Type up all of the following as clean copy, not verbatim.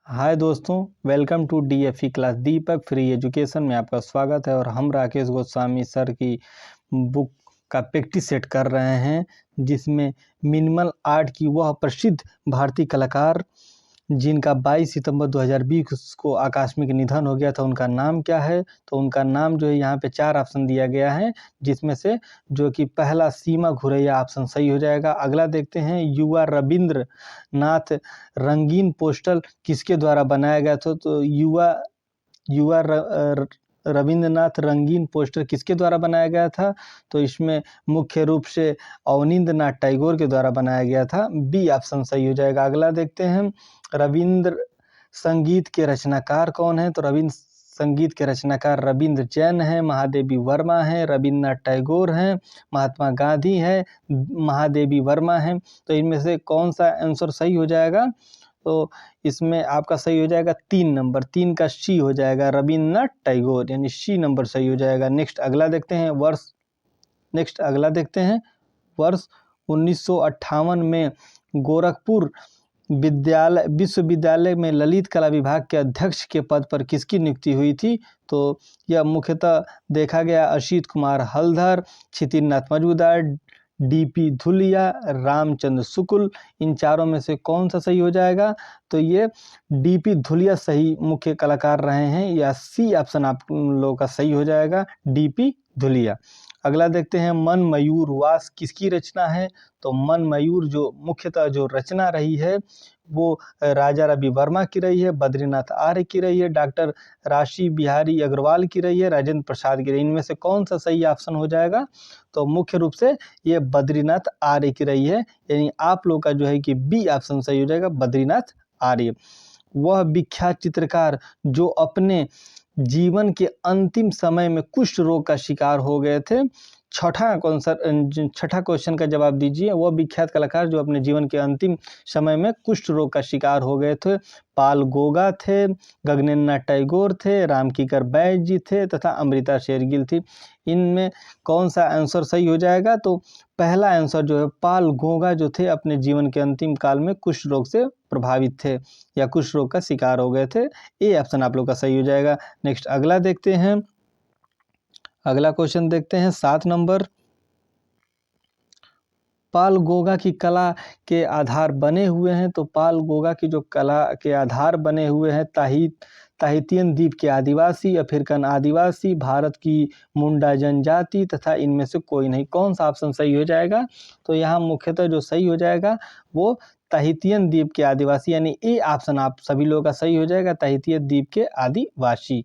हाय दोस्तों, welcome to DFE class Deepak free education में आपका स्वागत है। और हम राकेश गोस्वामी सर की बुक का प्रैक्टिस सेट कर रहे हैं, जिसमें मिनिमल आर्ट की वह प्रसिद्ध भारतीय कलाकार जिनका 22 सितंबर 2020 को आकस्मिक निधन हो गया था, उनका नाम क्या है। तो उनका नाम जो है यहाँ पे 4 ऑप्शन दिया गया है, जिसमें से जो कि पहला सीमा घुरैया ऑप्शन सही हो जाएगा। अगला देखते हैं, युवा रविंद्रनाथ रंगीन पोस्टर किसके द्वारा बनाया गया था। तो युवा रविंद्रनाथ रंगीन पोस्टर किसके द्वारा बनाया गया था। तो इसमें मुख्य रूप से अवनींद्रनाथ टैगोर के द्वारा बनाया गया था। बी ऑप्शन सही हो जाएगा। अगला देखते हैं, रविंद्र संगीत के रचनाकार कौन है। तो रविंद्र संगीत के रचनाकार रविंद्र जैन है, महादेवी वर्मा है, रविंद्रनाथ टैगोर हैं, महात्मा गांधी है, महादेवी वर्मा है। तो इनमें से कौन सा आंसर सही हो जाएगा। तो इसमें आपका सही हो जाएगा 3 नंबर, 3 का सी हो जाएगा, रविंद्रनाथ टैगोर, यानी सी नंबर सही हो जाएगा। नेक्स्ट अगला देखते हैं, वर्ष 1958 में गोरखपुर विश्वविद्यालय में ललित कला विभाग के अध्यक्ष के पद पर किसकी नियुक्ति हुई थी। तो यह मुख्यतः देखा गया असित कुमार हलधर, क्षितिज मजूमदार, डीपी धुलिया, रामचंद्र शुक्ल। इन चारों में से कौन सा सही हो जाएगा। तो ये डीपी धुलिया सही मुख्य कलाकार रहे हैं, या सी ऑप्शन आप लोगों का सही हो जाएगा, डीपी धुलिया। अगला देखते हैं, मन मयूर वास किसकी रचना है। तो मन मयूर जो मुख्यतः जो रचना रही है वो राजा रवि वर्मा की रही है, बद्रीनाथ आर्य की रही है, डॉक्टर राशि बिहारी अग्रवाल की रही है, राजेंद्र प्रसाद की रही है। इनमें से कौन सा सही ऑप्शन हो जाएगा। तो मुख्य रूप से ये बद्रीनाथ आर्य की रही है, यानी आप लोग का जो है कि बी ऑप्शन सही हो जाएगा, बद्रीनाथ आर्य। वह विख्यात चित्रकार जो अपने जीवन के अंतिम समय में कुष्ठ रोग का शिकार हो गए थे। छठा क्वेश्चन का जवाब दीजिए। वह विख्यात कलाकार जो अपने जीवन के अंतिम समय में कुष्ठ रोग का शिकार हो गए थे। पाल गोगा थे, गगनेन्द्रनाथ टैगोर थे, रामकिकर बैस जी थे तथा अमृता शेरगिल थी। इनमें कौन सा आंसर सही हो जाएगा। तो पहला आंसर जो है, पाल गोगा जो थे अपने जीवन के अंतिम काल में कुष्ठ रोग से प्रभावित थे या कुष्ठ रोग का शिकार हो गए थे। ए ऑप्शन आप लोग का सही हो जाएगा। नेक्स्ट अगला देखते हैं, अगला क्वेश्चन देखते हैं 7 नंबर। पाल गोगा की कला के आधार बने हुए हैं। तो पाल गोगा की जो कला के आधार बने हुए हैं, ताहितियन द्वीप के आदिवासी, अफ्रीकन आदिवासी, भारत की मुंडा जनजाति तथा इनमें से कोई नहीं। कौन सा ऑप्शन सही हो जाएगा। तो यहाँ मुख्यतः जो सही हो जाएगा वो ताहितियन द्वीप के आदिवासी, यानी ए ऑप्शन आप सभी लोगों का सही हो जाएगा, ताहितियन द्वीप के आदिवासी।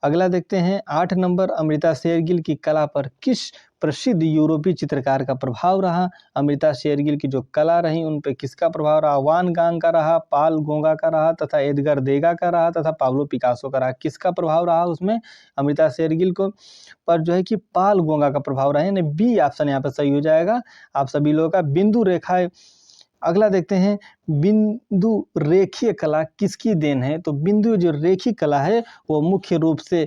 अगला देखते हैं 8 नंबर, अमृता शेरगिल की कला पर किस प्रसिद्ध यूरोपीय चित्रकार का प्रभाव रहा। अमृता शेरगिल की जो कला रही उन पे किसका प्रभाव रहा। वान गांग का रहा, पाल गोगा का रहा तथा एडगर देगा का रहा तथा पाब्लो पिकासो का रहा। किसका प्रभाव रहा उसमें अमृता शेरगिल को पर जो है कि पाल गोगा का प्रभाव रहा, यानी बी ऑप्शन यहाँ पर सही हो जाएगा आप सभी लोगों का। बिंदु रेखा। अगला देखते हैं, बिंदु रेखीय कला किसकी देन है। तो बिंदु जो रेखी कला है वो मुख्य रूप से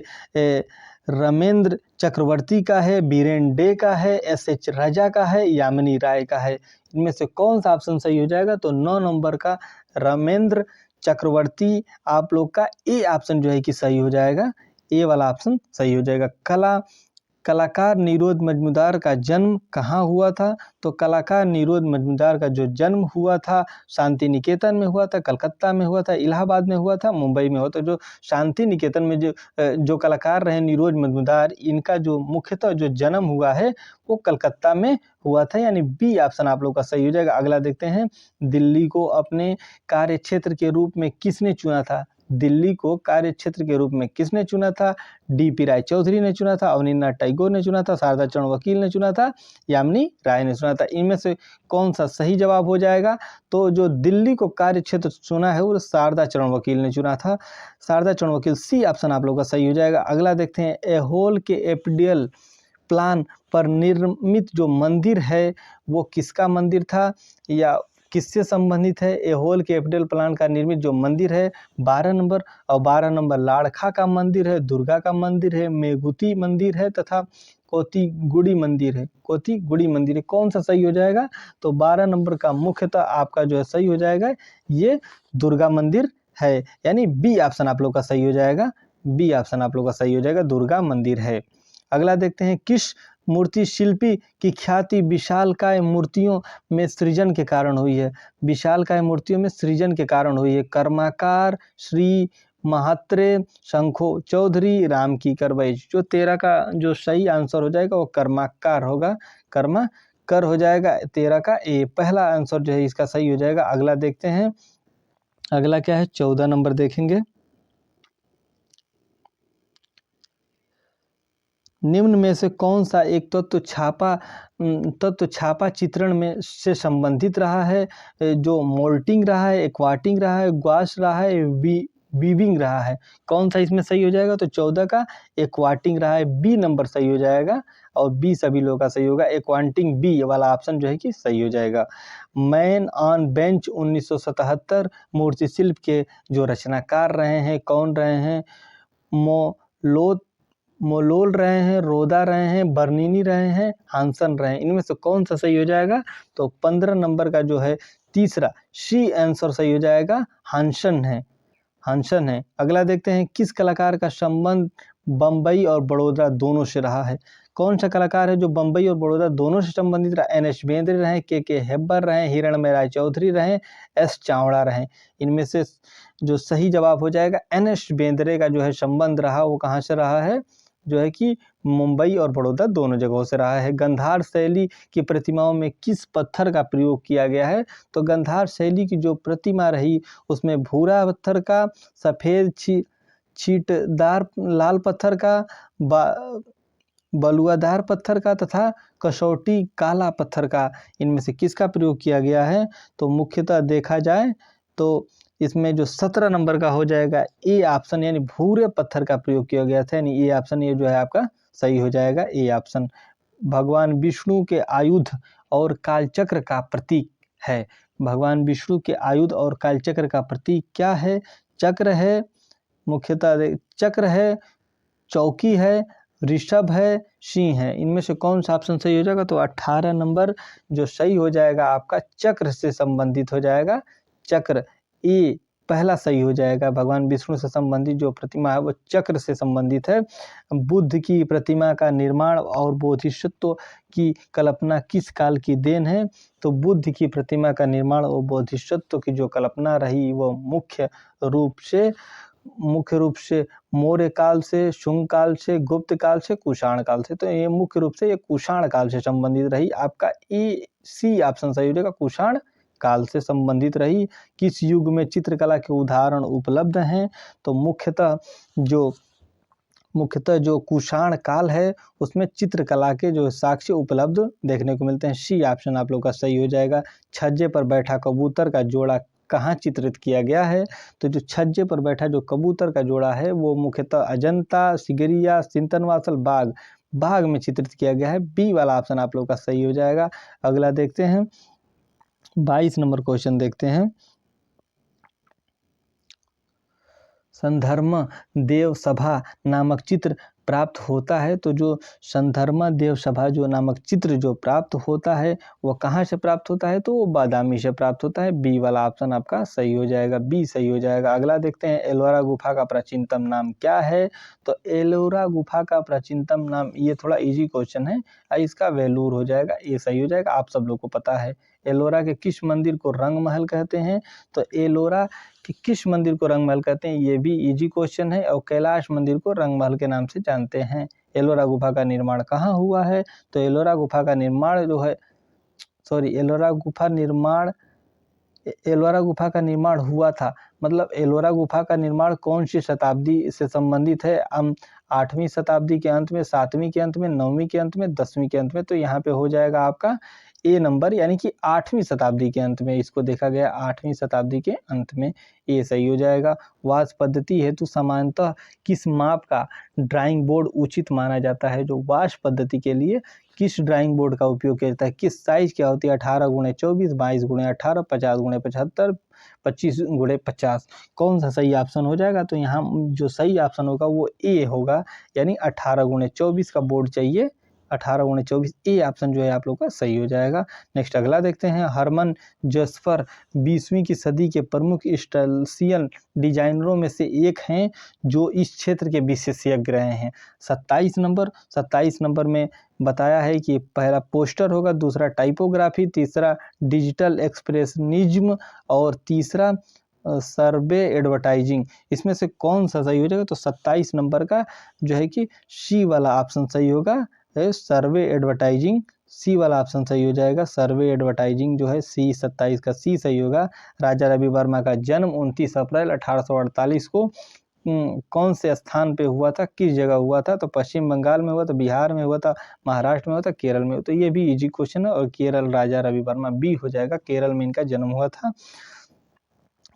रामेंद्र चक्रवर्ती का है, बीरेन डे का है, एस.एच. राजा का है, यामिनी राय का है। इनमें से कौन सा ऑप्शन सही हो जाएगा। तो 9 नंबर का रामेंद्र चक्रवर्ती आप लोग का ए ऑप्शन जो है कि सही हो जाएगा, ए वाला ऑप्शन सही हो जाएगा। कलाकार नीरोद मजूमदार का जन्म कहाँ हुआ था। तो कलाकार नीरोद मजूमदार का जो जन्म हुआ था शांति निकेतन में हुआ था, कलकत्ता में हुआ था, इलाहाबाद में हुआ था, मुंबई में हुआ था। जो शांति निकेतन में जो कलाकार रहे नीरोद मजूमदार, इनका जो मुख्यतः जो जन्म हुआ है वो कलकत्ता में हुआ था, यानी बी ऑप्शन आप लोग का सही हो जाएगा। अगला देखते हैं, दिल्ली को अपने कार्य क्षेत्र के रूप में किसने चुना था। दिल्ली को कार्य क्षेत्र के रूप में किसने चुना था। डीपी राय चौधरी ने चुना था, अवनींद्रनाथ टैगोर ने चुना था, शारदा चरण वकील ने चुना था, यामिनी राय ने चुना था। इनमें से कौन सा सही जवाब हो जाएगा। तो जो दिल्ली को कार्य क्षेत्र चुना है वो शारदा चरण वकील ने चुना था, शारदा चरण वकील। सी ऑप्शन आप लोग का सही हो जाएगा। अगला देखते हैं, एहोल के एपिडियल प्लान पर निर्मित जो मंदिर है वो किसका मंदिर था या किससे संबंधित है। एहोल के एपिडियल प्लान का निर्मित जो मंदिर है 12 नंबर, और 12 नंबर लाड़खा का मंदिर है, दुर्गा का मंदिर है, मेघुती मंदिर है तथा कोतीगुड़ी मंदिर है। कौन सा सही हो जाएगा। तो 12 नंबर का मुख्यतः आपका जो है सही हो जाएगा, ये दुर्गा मंदिर है, यानी बी ऑप्शन आप लोग का सही हो जाएगा, बी ऑप्शन आप लोग का सही हो जाएगा, दुर्गा मंदिर है। अगला देखते हैं, किस मूर्ति शिल्पी की ख्याति विशालकाय मूर्तियों में सृजन के कारण हुई है? विशालकाय मूर्तियों में सृजन के कारण हुई है। कर्माकार, श्री महात्रे, शंखो चौधरी, राम की करवैज। जो 13 का जो सही आंसर हो जाएगा वो कर्माकार होगा, कर्माकर हो जाएगा 13 का ए, पहला आंसर जो है इसका सही हो जाएगा। अगला देखते हैं, अगला क्या है, 14 नंबर देखेंगे। निम्न में से कौन सा एक तत्व छापा चित्रण में से संबंधित रहा है? जो मोल्टिंग रहा है, एक्वाटिंग रहा है, ग्वाश रहा है, वीविंग रहा है, कौन सा इसमें सही हो जाएगा? तो 14 का एक्वाटिंग रहा है, बी नंबर सही हो जाएगा, और बी सभी लोगों का सही होगा। एक्वाटिंग बी वाला ऑप्शन जो है कि सही हो जाएगा। मैन ऑन बेंच 1977 मूर्ति शिल्प के जो रचनाकार रहे हैं कौन रहे हैं? मोलोल रहे हैं, रोदा रहे हैं, बर्नीनी रहे हैं, हांसन रहे हैं। इनमें से कौन सा सही हो जाएगा? तो 15 नंबर का जो है तीसरा सी आंसर सही हो जाएगा, हांसन है, हांसन है। अगला देखते हैं, किस कलाकार का संबंध बम्बई और बड़ौदा दोनों से रहा है? कौन सा कलाकार है जो बम्बई और बड़ौदा दोनों से संबंधित रहा? एन.एस. बेंद्रे रहे, के हेब्बर रहे, हिरणमय राय चौधरी रहे, एस. चावड़ा रहे। इनमें से जो सही जवाब हो जाएगा, एन.एस. बेंद्रे का जो है संबंध रहा वो कहाँ से रहा है? जो है कि मुंबई और बड़ौदा दोनों जगहों से रहा है। गंधार शैली की प्रतिमाओं में किस पत्थर का प्रयोग किया गया है? तो गंधार शैली की जो प्रतिमा रही उसमें भूरा पत्थर का, सफ़ेद छींटदार लाल पत्थर का, बलुआदार पत्थर का तथा कसौटी काला पत्थर का, इनमें से किसका प्रयोग किया गया है? तो मुख्यतः देखा जाए तो इसमें जो 17 नंबर का हो जाएगा ए ऑप्शन, यानी भूरे पत्थर का प्रयोग किया गया था, यानी ए ऑप्शन ये जो है आपका सही हो जाएगा, ए ऑप्शन। भगवान विष्णु के आयुध और कालचक्र का प्रतीक है। भगवान विष्णु के आयुध और कालचक्र का प्रतीक क्या है? चक्र है, मुख्यतः चक्र है, चौकी है, ऋषभ है, सिंह है। इनमें से कौन सा ऑप्शन सही हो जाएगा? तो 18 नंबर जो सही हो जाएगा आपका चक्र से संबंधित हो जाएगा, चक्र ए पहला सही हो जाएगा। भगवान विष्णु से संबंधित जो प्रतिमा है वो चक्र से संबंधित है। बुद्ध की प्रतिमा का निर्माण और बोधिसत्व की कल्पना किस काल की देन है? तो बुद्ध की प्रतिमा का निर्माण और बोधिसत्व की जो कल्पना रही वो मुख्य रूप से मौर्य काल से, शुंग काल से, गुप्त काल से, कुषाण काल से। तो ये मुख्य रूप से ये कुषाण काल से संबंधित रही। आपका ए सी ऑप्शन सही हो जाएगा, कुषाण काल से संबंधित रही। किस युग में चित्रकला के उदाहरण उपलब्ध हैं? तो मुख्यतः जो कुषाण काल है उसमें चित्रकला के जो साक्ष्य उपलब्ध देखने को मिलते हैं। सी ऑप्शन आप लोग का सही हो जाएगा। छज्जे पर बैठा कबूतर का जोड़ा कहाँ चित्रित किया गया है? तो जो छज्जे पर बैठा जो कबूतर का जोड़ा है वो मुख्यतः अजंता, सिगरिया, सिंतनवासल, बाग में चित्रित किया गया है। बी वाला ऑप्शन आप लोग का सही हो जाएगा। अगला देखते हैं, 22 नंबर क्वेश्चन देखते हैं। संधर्म देव सभा नामक चित्र प्राप्त होता है, तो जो संधर्म देव सभा जो नामक चित्र जो प्राप्त होता है वो कहाँ से प्राप्त होता है? तो वो बादामी से प्राप्त होता है। बी वाला ऑप्शन आपका सही हो जाएगा, बी सही हो जाएगा। अगला देखते हैं, एलोरा गुफा का प्राचीनतम नाम क्या है? तो एलोरा गुफा का प्राचीनतम नाम, ये थोड़ा इजी क्वेश्चन है, इसका वेलूर हो जाएगा, ये सही हो जाएगा, आप सब लोग को पता है। एलोरा के किस मंदिर को रंग महल कहते हैं? तो एलोरा कि किस मंदिर को रंग महल कहते हैं, ये भी इजी क्वेश्चन है। और कैलाश मंदिर को रंग महल के नाम से जानते हैं। एलोरा गुफा का निर्माण कहाँ हुआ है? तो एलोरा गुफा का निर्माण जो है, एलोरा गुफा का निर्माण हुआ था, मतलब एलोरा गुफा का निर्माण कौन सी शताब्दी से संबंधित है? 8वीं शताब्दी के अंत में, 7वीं के अंत में, 9वीं के अंत में, 10वीं के अंत में। तो यहाँ पे हो जाएगा आपका ए नंबर, यानी कि 8वीं शताब्दी के अंत में इसको देखा गया, 8वीं शताब्दी के अंत में, ये सही हो जाएगा। वास पद्धति हेतु सामान्यतः किस माप का ड्राइंग बोर्ड उचित माना जाता है? जो वास पद्धति के लिए किस ड्राइंग बोर्ड का उपयोग किया जाता है? किस साइज क्या होती है? 18x24, 22x18, 50x75, 25x50। कौन सा सही ऑप्शन हो जाएगा? तो यहाँ जो सही ऑप्शन होगा वो ए होगा, यानी 18x24 का बोर्ड चाहिए 1824 ए ऑप्शन जो है आप लोग का सही हो जाएगा। नेक्स्ट अगला देखते हैं, हरमन जस्पर 20वीं की सदी के प्रमुख इंडस्ट्रियल डिजाइनरों में से एक हैं जो इस क्षेत्र के विशेषज्ञ रहे हैं। 27 नंबर में बताया है कि पहला पोस्टर होगा, दूसरा टाइपोग्राफी, तीसरा डिजिटल एक्सप्रेशनिज्म और तीसरा सर्वे एडवर्टाइजिंग। इसमें से कौन सा सही हो जाएगा? तो 27 नंबर का जो है कि सी वाला ऑप्शन सही होगा, सर्वे एडवर्टाइजिंग। सी वाला ऑप्शन सही हो जाएगा, सर्वे एडवर्टाइजिंग जो है सी, 27 का सी सही होगा। राजा रवि वर्मा का जन्म 29 अप्रैल 1848 को कौन से स्थान पे हुआ था, किस जगह हुआ था? तो पश्चिम बंगाल में हुआ था, बिहार में हुआ था, महाराष्ट्र में हुआ था, केरल में हुआ। तो ये भी इजी क्वेश्चन है और केरल, राजा रवि वर्मा बी हो जाएगा, केरल में इनका जन्म हुआ था।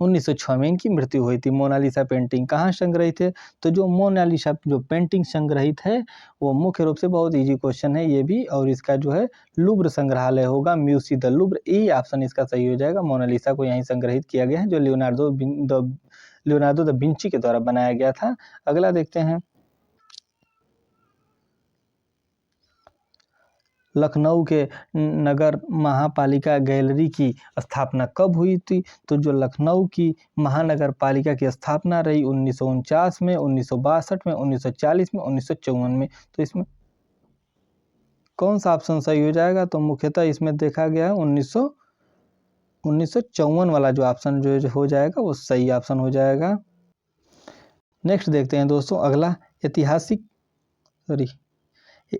1906 में इनकी मृत्यु हुई थी। मोनालिसा पेंटिंग कहाँ संग्रहित है? तो जो मोनालिसा जो पेंटिंग संग्रहित है वो मुख्य रूप से, बहुत इजी क्वेश्चन है ये भी, और इसका जो है लुब्र संग्रहालय होगा, म्यूसी द लुब्र, ए ऑप्शन इसका सही हो जाएगा। मोनालिसा को यहीं संग्रहित किया गया है, जो लियोनार्डो दा विंची के द्वारा बनाया गया था। अगला देखते हैं, लखनऊ के नगर महापालिका गैलरी की स्थापना कब हुई थी? तो जो लखनऊ की महानगर पालिका की स्थापना रही 1949 में, 1962 में, 1940 में, 1954 में। तो इसमें कौन सा ऑप्शन सही हो जाएगा? तो मुख्यतः इसमें देखा गया है 1954 वाला जो ऑप्शन जो हो जाएगा वो सही ऑप्शन हो जाएगा। नेक्स्ट देखते हैं दोस्तों अगला,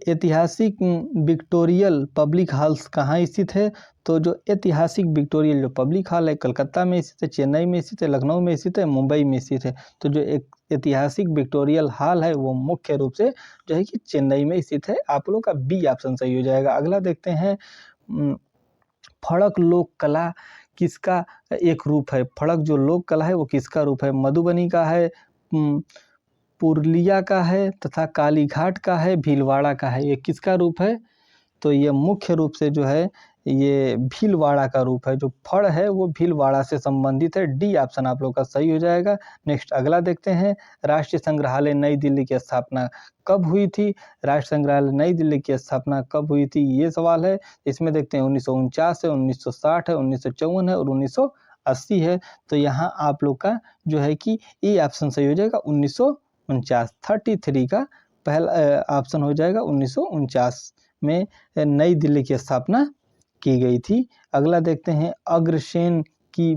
ऐतिहासिक विक्टोरियल पब्लिक हॉल्स कहाँ स्थित है? तो जो ऐतिहासिक विक्टोरियल जो पब्लिक हॉल है, कलकत्ता में स्थित है, चेन्नई में स्थित है, लखनऊ में स्थित है, मुंबई में स्थित है। तो जो एक ऐतिहासिक विक्टोरियल हॉल है वो मुख्य रूप से जो है कि चेन्नई में स्थित है। आप लोग का बी ऑप्शन सही हो जाएगा। अगला देखते हैं, फड़क लोक कला किसका एक रूप है? फड़क जो लोक कला है वो किसका रूप है? मधुबनी का है, पुरुलिया का है, तथा कालीघाट का है, भीलवाड़ा का है। ये किसका रूप है? तो ये मुख्य रूप से जो है ये भीलवाड़ा का रूप है। जो फड़ है वो भीलवाड़ा से संबंधित है। डी ऑप्शन आप लोग का सही हो जाएगा। नेक्स्ट अगला देखते हैं, राष्ट्रीय संग्रहालय नई दिल्ली की स्थापना कब हुई थी? राष्ट्रीय संग्रहालय नई दिल्ली की स्थापना कब हुई थी, ये सवाल है। इसमें देखते हैं 1949 है, 1960 है, 1954 है और 1980 है। तो यहाँ आप लोग का जो है कि ए ऑप्शन सही हो जाएगा, 1949, 33 का पहला ऑप्शन हो जाएगा। 1949 में नई दिल्ली की स्थापना की गई थी। अगला देखते हैं, अग्रसेन की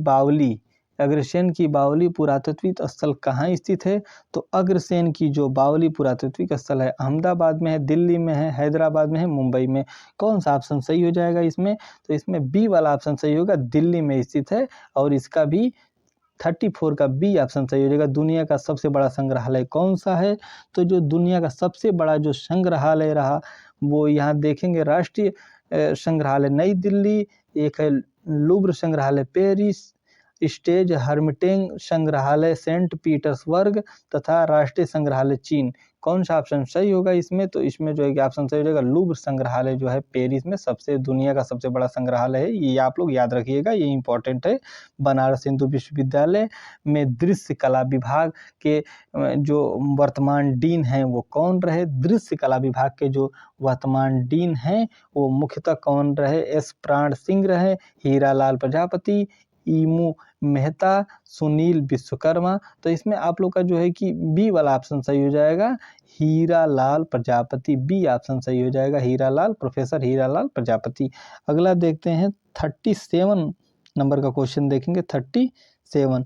बावली पुरातात्विक स्थल कहाँ स्थित है? तो अग्रसेन की जो बावली पुरातात्विक स्थल है अहमदाबाद में है, दिल्ली में है, हैदराबाद में है, मुंबई में। कौन सा ऑप्शन सही हो जाएगा इसमें? तो इसमें बी वाला ऑप्शन सही होगा, दिल्ली में स्थित है। और इसका भी 34 का बी ऑप्शन सही हो जाएगा। दुनिया का सबसे बड़ा संग्रहालय कौन सा है? तो जो दुनिया का सबसे बड़ा जो संग्रहालय रहा वो यहाँ देखेंगे, राष्ट्रीय संग्रहालय नई दिल्ली, एक है लुब्र संग्रहालय पेरिस, स्टेज हर्मिटेज संग्रहालय सेंट पीटर्सबर्ग तथा राष्ट्रीय संग्रहालय चीन। कौन सा ऑप्शन सही होगा इसमें? तो इसमें जो है कि ऑप्शन सही हो जाएगा, लुब्र संग्रहालय जो है पेरिस में दुनिया का सबसे बड़ा संग्रहालय है। ये आप लोग याद रखिएगा, ये इंपॉर्टेंट है। बनारस हिंदू विश्वविद्यालय में दृश्य कला विभाग के जो वर्तमान डीन हैं वो कौन रहे? दृश्य कला विभाग के जो वर्तमान डीन हैं वो मुख्यतः कौन रहे? एस प्राण सिंह रहे, हीरालाल प्रजापति, ईमू मेहता, सुनील विश्वकर्मा। तो इसमें आप लोग का जो है कि बी वाला ऑप्शन सही हो जाएगा, हीरालाल प्रजापति। बी ऑप्शन सही हो जाएगा, हीरालाल, प्रोफेसर हीरालाल प्रजापति। अगला देखते हैं 37 नंबर का क्वेश्चन देखेंगे। 37,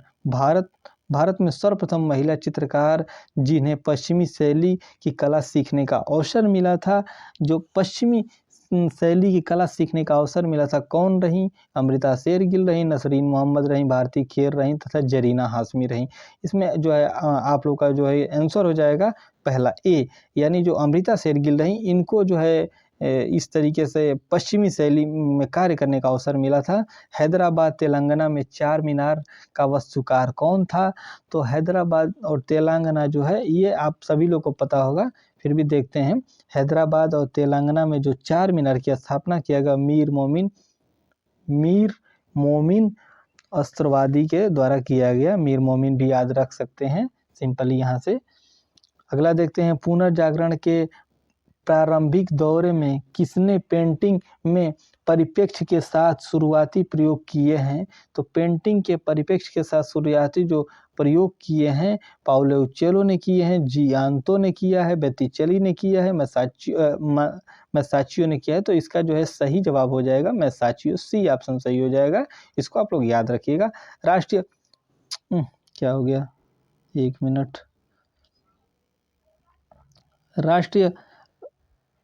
भारत में सर्वप्रथम महिला चित्रकार जिन्हें पश्चिमी शैली की कला सीखने का अवसर मिला था, जो पश्चिमी शैली की कला सीखने का अवसर मिला था, कौन रही? अमृता शेरगिल रही, नसरीन मोहम्मद रही, भारती खेर रही तथा जरीना हाशमी रही। इसमें जो है आप लोग का जो है आंसर हो जाएगा पहला ए, यानी जो अमृता शेरगिल रही इनको जो है इस तरीके से पश्चिमी शैली में कार्य करने का अवसर मिला था। हैदराबाद तेलंगाना में चार मीनार का वास्तुकार कौन था? तो हैदराबाद और तेलंगाना जो है ये आप सभी लोग को पता होगा, फिर भी देखते हैं। हैदराबाद और तेलंगाना में जो चार मीनार की स्थापना किया गया मीर मोमिन अस्त्रवादी के द्वारा किया गया। मीर मोमिन भी याद रख सकते हैं सिंपली यहाँ से। अगला देखते हैं, पुनर्जागरण के प्रारंभिक दौरे में किसने पेंटिंग में परिप्रेक्ष्य के साथ शुरुआती प्रयोग किए हैं? तो पेंटिंग के परिप्रेक्ष्य के साथ शुरुआती जो प्रयोग किए हैं पाउलो उचेलो ने किए हैं, जियांतो ने किया है, बेत्तिचेली ने किया है, मैसाचियो ने किया है। तो इसका जो है सही जवाब हो जाएगा मैसाचियो, सी ऑप्शन सही हो जाएगा। इसको आप लोग याद रखिएगा। राष्ट्रीय क्या हो गया, 1 मिनट।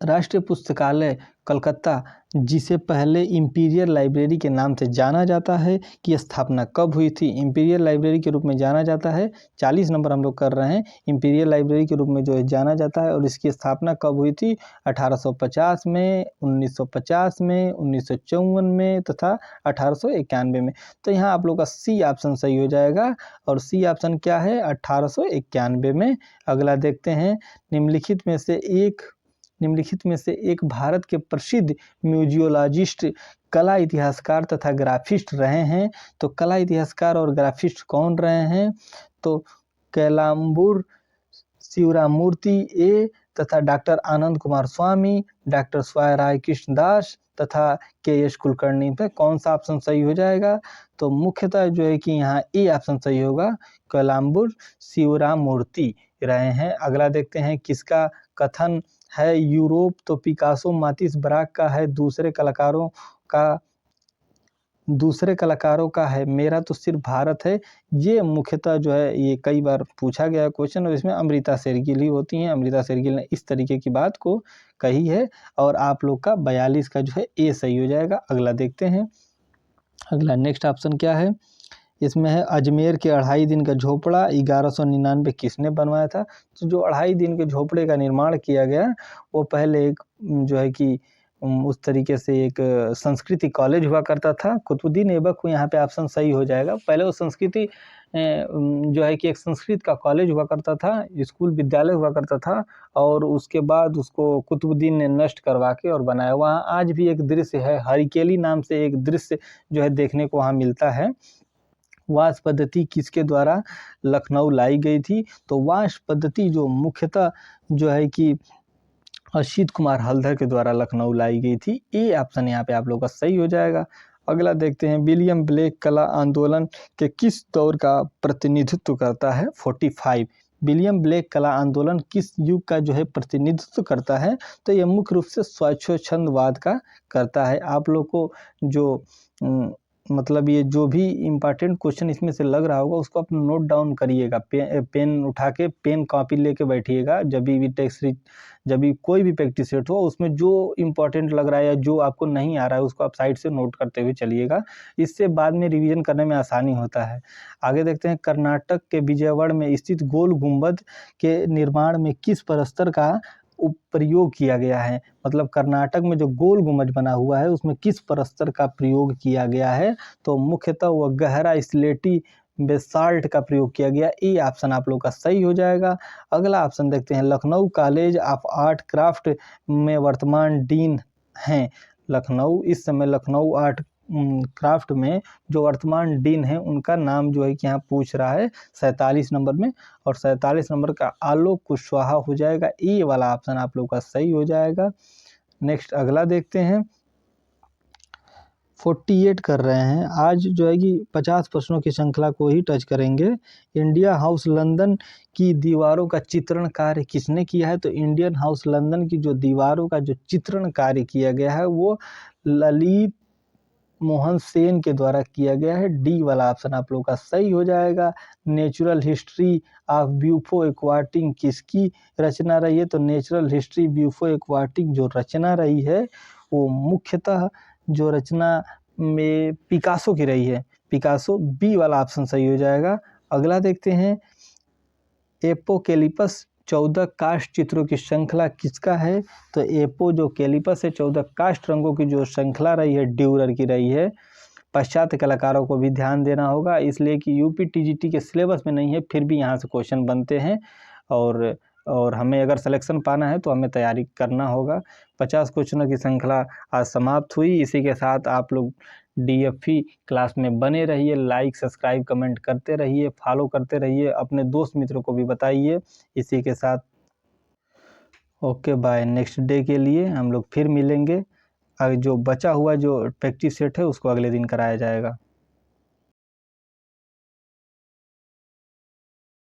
राष्ट्रीय पुस्तकालय कलकत्ता, जिसे पहले इंपीरियल लाइब्रेरी के नाम से जाना जाता है, की स्थापना कब हुई थी? इंपीरियल लाइब्रेरी के रूप में जाना जाता है। 40 नंबर हम लोग कर रहे हैं। इंपीरियल लाइब्रेरी के रूप में जो है जाना जाता है, और इसकी स्थापना कब हुई थी? 1850 में, 1950 में, 1954 में तथा 1891 में। तो यहाँ आप लोग का सी ऑप्शन सही हो जाएगा, और सी ऑप्शन क्या है? 1891 में। अगला देखते हैं, निम्नलिखित में से एक भारत के प्रसिद्ध म्यूजियोलॉजिस्ट, कला इतिहासकार तथा ग्राफिस्ट रहे हैं। तो कला इतिहासकार और ग्राफिस्ट कौन रहे हैं? तो कैलाम्बूर शिवरामूर्ति ए तथा डॉक्टर आनंद कुमार स्वामी, डॉक्टर स्वाय राय कृष्णदास तथा के.एस. कुलकर्णी। पे कौन सा ऑप्शन सही हो जाएगा? तो मुख्यतः जो है कि यहाँ ए ऑप्शन सही होगा, कैलाम्बूर शिवरामूर्ति रहे हैं। अगला देखते हैं, किसका कथन है यूरोप? तो पिकासो मातिस ब्राक का है। दूसरे कलाकारों का है, मेरा तो सिर्फ भारत है। ये मुख्यतः जो है ये कई बार पूछा गया क्वेश्चन, और इसमें अमृता शेरगिल ही होती हैं। अमृता शेरगिल ने इस तरीके की बात को कही है, और आप लोग का 42 का जो है ए सही हो जाएगा। अगला देखते हैं, अगला नेक्स्ट ऑप्शन क्या है? इसमें है अजमेर के 2.5 दिन का झोपड़ा 1199 किसने बनवाया था? तो जो 2.5 दिन के झोपड़े का निर्माण किया गया, वो पहले एक जो है कि उस तरीके से एक संस्कृति कॉलेज हुआ करता था। कुतुबुद्दीन ऐबक को यहाँ पे ऑप्शन सही हो जाएगा। पहले वो संस्कृति जो है कि एक संस्कृत का कॉलेज हुआ करता था, स्कूल विद्यालय हुआ करता था, और उसके बाद उसको कुतुबुद्दीन ने नष्ट करवा के और बनाया। वहाँ आज भी एक दृश्य है, हरिकेली नाम से एक दृश्य जो है देखने को वहाँ मिलता है। वाश पद्धति किसके द्वारा लखनऊ लाई गई थी? तो वाश पद्धति जो मुख्यतः जो है कि असित कुमार हल्दर के द्वारा लखनऊ लाई गई थी। ए ऑप्शन यहाँ पे आप लोग का सही हो जाएगा। अगला देखते हैं, विलियम ब्लेक कला आंदोलन के किस दौर का प्रतिनिधित्व करता है? 45। विलियम ब्लेक कला आंदोलन किस युग का जो है प्रतिनिधित्व करता है? तो यह मुख्य रूप से स्वच्छंदवाद का करता है। आप लोग को जो मतलब ये जो भी इम्पॉर्टेंट क्वेश्चन इसमें से लग रहा होगा, उसको आप नोट डाउन करिएगा। पेन उठा के पेन कॉपी लेके बैठिएगा। जब भी कोई भी प्रैक्टिस सेट हो, उसमें जो इम्पोर्टेंट लग रहा है या जो आपको नहीं आ रहा है, उसको आप साइड से नोट करते हुए चलिएगा। इससे बाद में रिवीजन करने में आसानी होता है। आगे देखते हैं, कर्नाटक के विजयवाड़ा में स्थित गोल गुंबद के निर्माण में किस प्रस्तर का प्रयोग किया गया है? मतलब कर्नाटक में जो गोल गुंबज बना हुआ है, उसमें किस प्रस्तर का प्रयोग किया गया है? तो मुख्यतः वह गहरा स्लेटी बेसाल्ट का प्रयोग किया गया। ए ऑप्शन आप लोग का सही हो जाएगा। अगला ऑप्शन देखते हैं, Lucknow college of art craft में वर्तमान डीन हैं। लखनऊ इस समय लखनऊ आर्ट क्राफ्ट में जो वर्तमान डीन है, उनका नाम जो है कि यहाँ पूछ रहा है 47 नंबर में, और 47 नंबर का आलोक कुशवाहा हो जाएगा। ए वाला ऑप्शन आप लोग का सही हो जाएगा। नेक्स्ट अगला देखते हैं, 48 कर रहे हैं। आज जो है कि 50 प्रश्नों की श्रृंखला को ही टच करेंगे। इंडिया हाउस लंदन की दीवारों का चित्रण कार्य किसने किया है? तो इंडियन हाउस लंदन की जो दीवारों का जो चित्रण कार्य किया गया है, वो ललित मोहन सेन के द्वारा किया गया है। डी वाला ऑप्शन आप लोग का सही हो जाएगा। नेचुरल हिस्ट्री ऑफ ब्यूफो एक्वाटिंग किसकी रचना रही है? तो नेचुरल हिस्ट्री ब्यूफो एक्वाटिंग जो रचना रही है, वो मुख्यतः जो रचना में पिकासो की रही है। पिकासो, बी वाला ऑप्शन सही हो जाएगा। अगला देखते हैं, एपोकेलिपस 14 काष्ठ चित्रों की श्रृंखला किसका है? तो एपो जो कैलिपस है, 14 काष्ठ रंगों की जो श्रृंखला रही है, ड्यूरर की रही है। पाश्चात्य कलाकारों को भी ध्यान देना होगा, इसलिए कि यूपी टीजीटी के सिलेबस में नहीं है, फिर भी यहाँ से क्वेश्चन बनते हैं, और हमें अगर सिलेक्शन पाना है तो हमें तैयारी करना होगा। 50 क्वेश्चनों की श्रृंखला आज समाप्त हुई। इसी के साथ आप लोग डीएफई क्लास में बने रहिए। लाइक सब्सक्राइब कमेंट करते रहिए, फॉलो करते रहिए, अपने दोस्त मित्रों को भी बताइए। इसी के साथ ओके बाय। नेक्स्ट डे के लिए हम लोग फिर मिलेंगे। जो बचा हुआ जो प्रैक्टिस सेट है उसको अगले दिन कराया जाएगा।